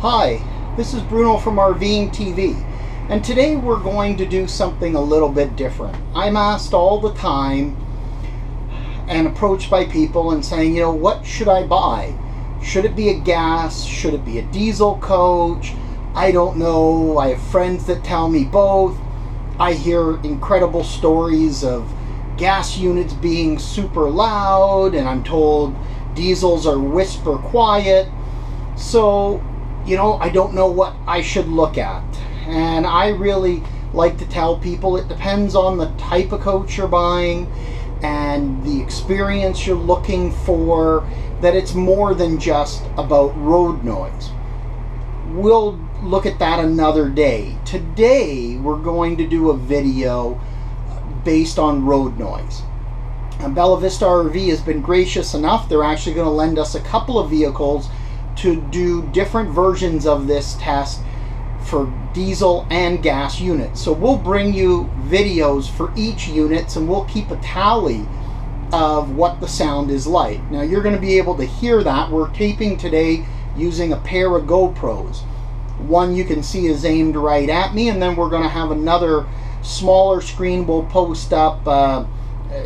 Hi, this is Bruno from RVing TV, and today we're going to do something a little bit different. I'm asked all the time and approached by people and saying, what should I buy? Should it be a gas? Should it be a diesel coach? I don't know. I have friends that tell me both. I hear incredible stories of gas units being super loud, and I'm told diesels are whisper quiet. So, I don't know what I should look at. And I really like to tell people it depends on the type of coach you're buying and the experience you're looking for, that it's more than just about road noise. We'll look at that another day. Today, we're going to do a video based on road noise. Bella Vista RV has been gracious enough. They're actually going to lend us a couple of vehicles to do different versions of this test for diesel and gas units. So we'll bring you videos for each unit, and we'll keep a tally of what the sound is like. Now you're going to be able to hear that. We're taping today using a pair of GoPros. One you can see is aimed right at me, and then we're going to have another smaller screen we'll post up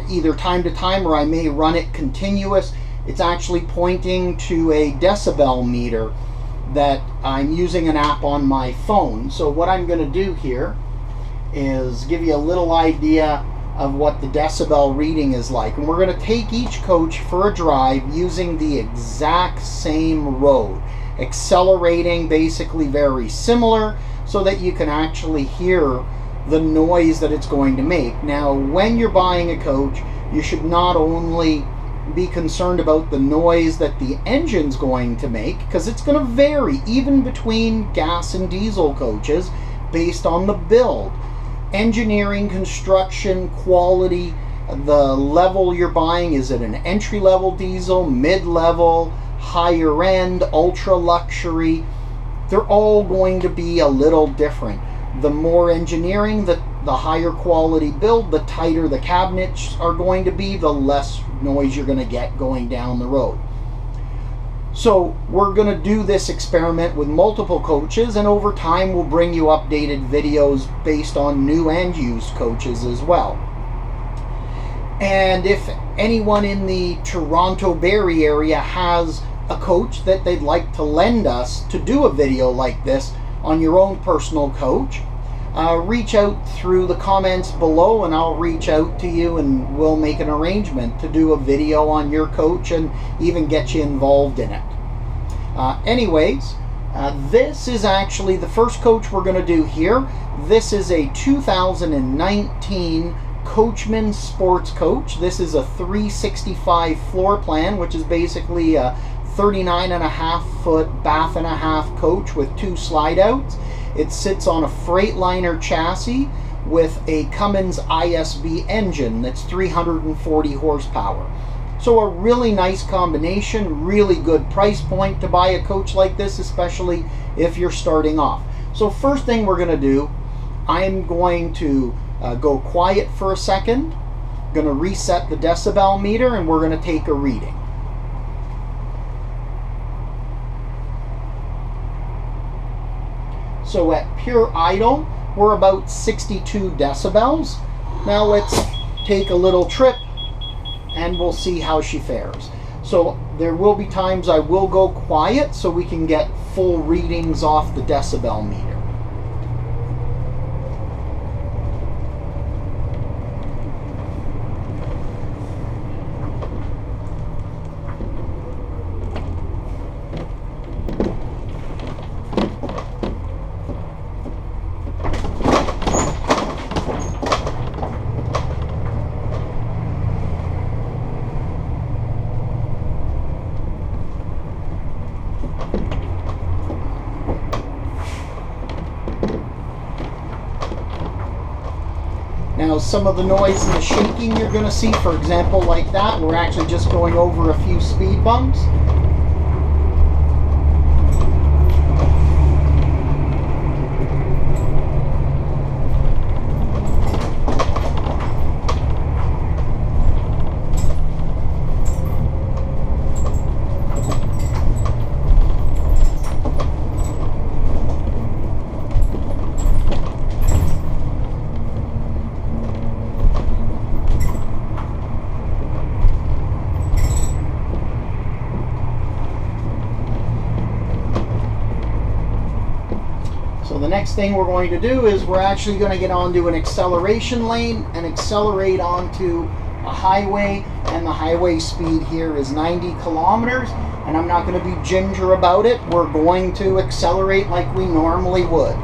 either time to time, or I may run it continuous. It's actually pointing to a decibel meter that I'm using an app on my phone. So what I'm going to do here is give you a little idea of what the decibel reading is like. And we're going to take each coach for a drive using the exact same road, accelerating basically very similar so that you can actually hear the noise that it's going to make. Now, when you're buying a coach, you should not only be concerned about the noise that the engine's going to make, because it's going to vary even between gas and diesel coaches based on the build, engineering, construction, quality, the level you're buying. Is it an entry-level diesel, mid-level, higher end, ultra luxury? They're all going to be a little different. The more engineering, the higher quality build, the tighter the cabinets are going to be, the less noise you're going to get going down the road. So we're going to do this experiment with multiple coaches, and over time we'll bring you updated videos based on new and used coaches as well. And if anyone in the Toronto Barrie area has a coach that they'd like to lend us to do a video like this on your own personal coach, reach out through the comments below, and I'll reach out to you and we'll make an arrangement to do a video on your coach and even get you involved in it. This is actually the first coach we're going to do here. This is a 2019 Coachmen Sportscoach. This is a 365 floor plan, which is basically a 39.5 foot bath and a half coach with 2 slide outs. It sits on a Freightliner chassis with a Cummins ISB engine that's 340 horsepower. So a really nice combination, really good price point to buy a coach like this, especially if you're starting off. So first thing we're going to do, I'm going to go quiet for a second, going to reset the decibel meter, and we're going to take a reading. So at pure idle, we're about 62 decibels. Now let's take a little trip and we'll see how she fares. So there will be times I will go quiet so we can get full readings off the decibel meter. Now some of the noise and the shaking you're going to see, for example, like that, we're actually just going over a few speed bumps. thing we're going to do is we're actually going to get onto an acceleration lane and accelerate onto a highway, and the highway speed here is 90 kilometers, and I'm not going to be ginger about it. We're going to accelerate like we normally would.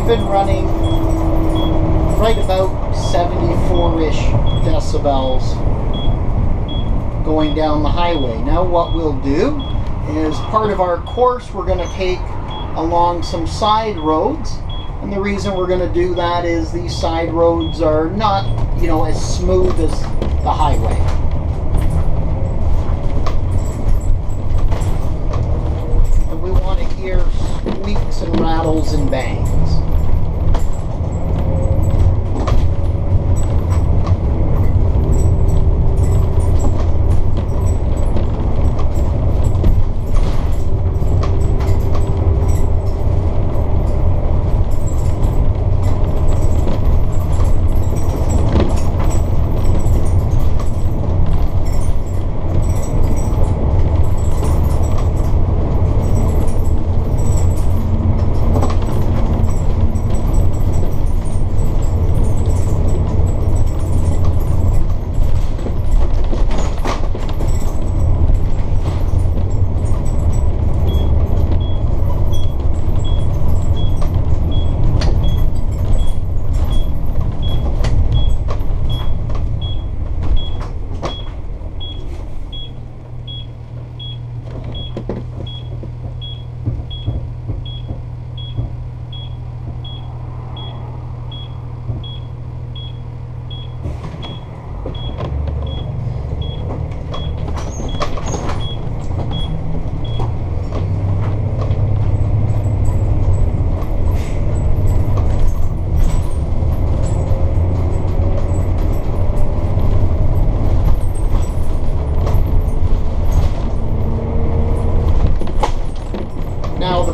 Been running right about 74-ish decibels going down the highway. Now what we'll do is, part of our course, we're going to take along some side roads, and the reason we're going to do that is these side roads are not, you know, as smooth as the highway. And we want to hear squeaks and rattles and bangs.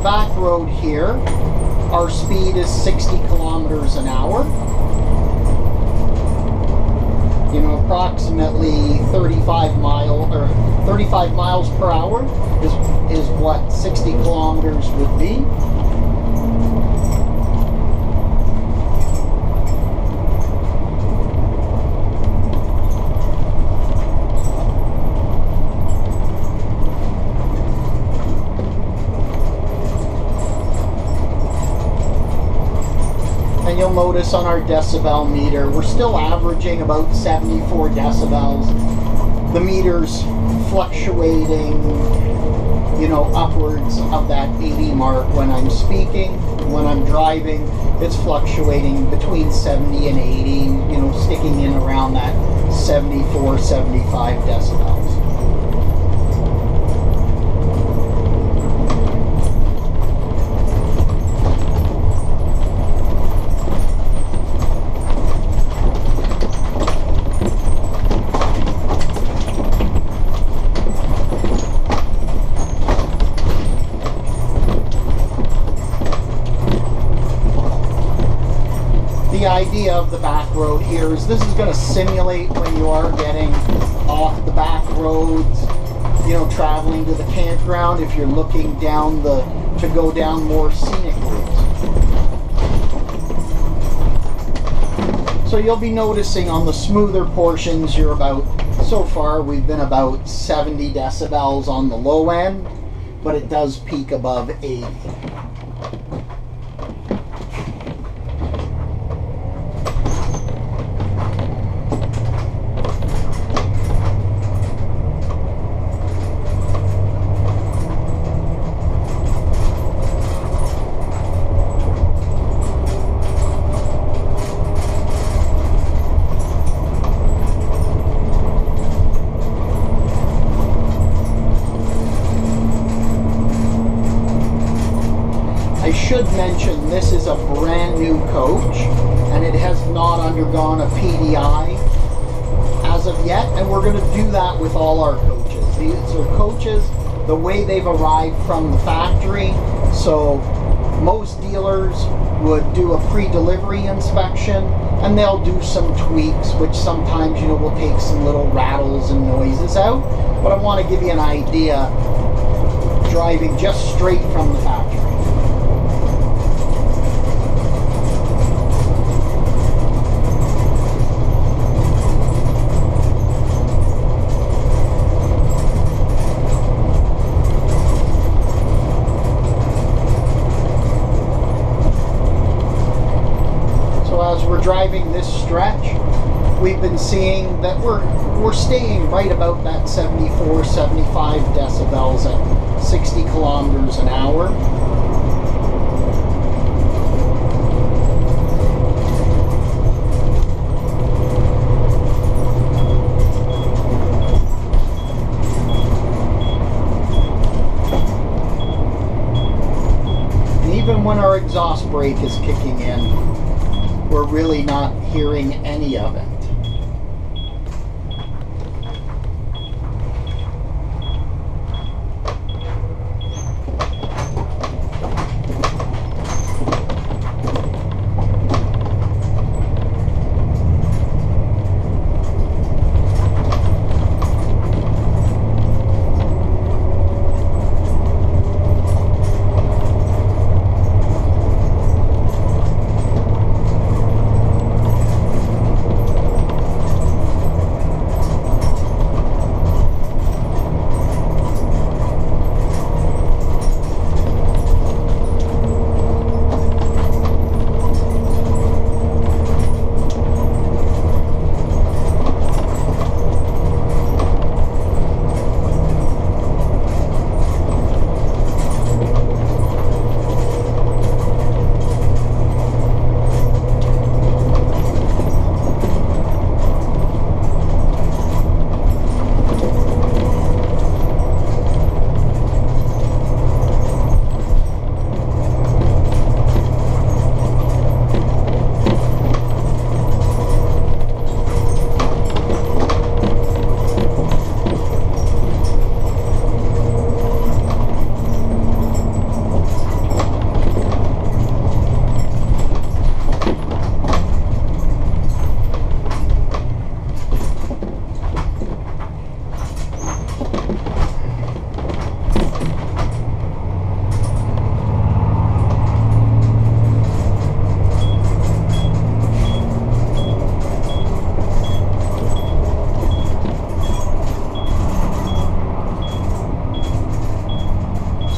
Back road here, our speed is 60 kilometers an hour. You know, approximately 35 miles per hour is what 60 kilometers would be. And you'll notice on our decibel meter, we're still averaging about 74 decibels. The meter's fluctuating, you know, upwards of that 80 mark when I'm speaking. When I'm driving, it's fluctuating between 70 and 80, you know, sticking in around that 74, 75 decibels. The idea of the back road here is this is going to simulate when you are getting off the back roads, you know, traveling to the campground if you're looking down to go down more scenic routes. So you'll be noticing on the smoother portions you're about, so far we've been about 70 decibels on the low end, but it does peak above 80. I should mention this is a brand new coach and it has not undergone a PDI as of yet, and we're going to do that with all our coaches. These are coaches the way they've arrived from the factory. So most dealers would do a pre-delivery inspection and they'll do some tweaks, which sometimes, you know, will take some little rattles and noises out. But I want to give you an idea driving just straight from the factory. As we're driving this stretch, we've been seeing that we're staying right about that 74, 75 decibels at 60 kilometers an hour. And even when our exhaust brake is kicking in, we're really not hearing any of it.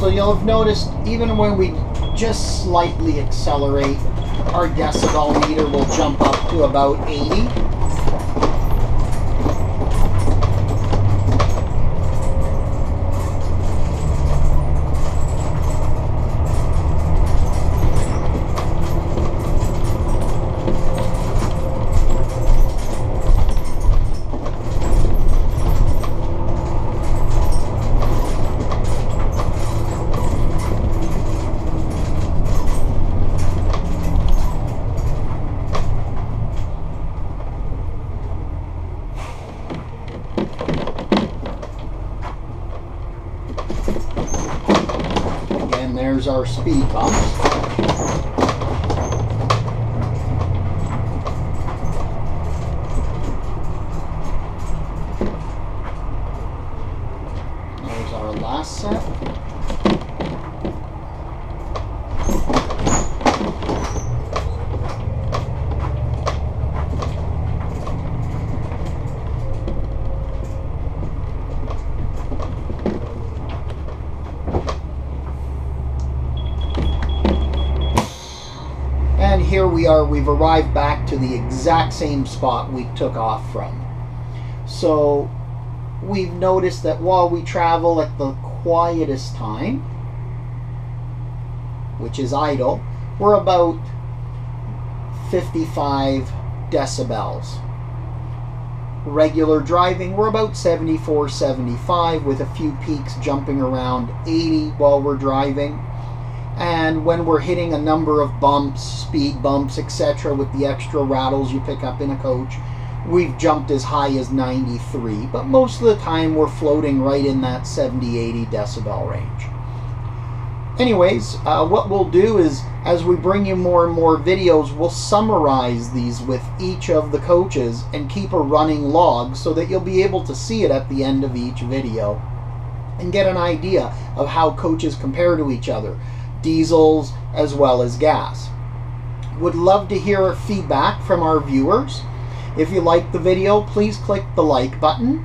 So you'll have noticed even when we just slightly accelerate, our decibel meter will jump up to about 80. there's our speed bumps. There's our last set. And here we are, we've arrived back to the exact same spot we took off from. So we've noticed that while we travel at the quietest time, which is idle, we're about 55 decibels. Regular driving, we're about 74, 75, with a few peaks jumping around 80 while we're driving. And when we're hitting a number of bumps, speed bumps, etc., with the extra rattles you pick up in a coach, we've jumped as high as 93. But most of the time we're floating right in that 70, 80 decibel range. Anyways, what we'll do is, as we bring you more and more videos, we'll summarize these with each of the coaches and keep a running log so that you'll be able to see it at the end of each video and get an idea of how coaches compare to each other, diesels as well as gas. Would love to hear feedback from our viewers. If you like the video, please click the like button.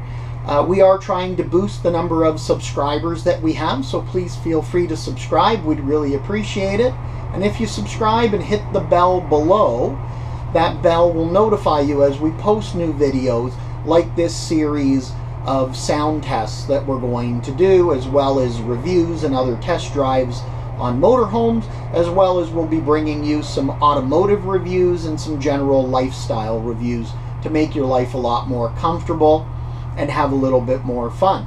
We are trying to boost the number of subscribers that we have, so please feel free to subscribe. We'd really appreciate it. And if you subscribe and hit the bell below, that bell will notify you as we post new videos like this series of sound tests that we're going to do, as well as reviews and other test drives on motorhomes, as well as we'll be bringing you some automotive reviews and some general lifestyle reviews to make your life a lot more comfortable and have a little bit more fun.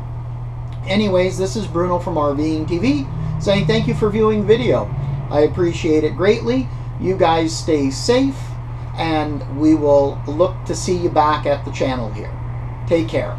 Anyways, this is Bruno from RVing TV saying thank you for viewing video. I appreciate it greatly. You guys stay safe, and we will look to see you back at the channel here. Take care.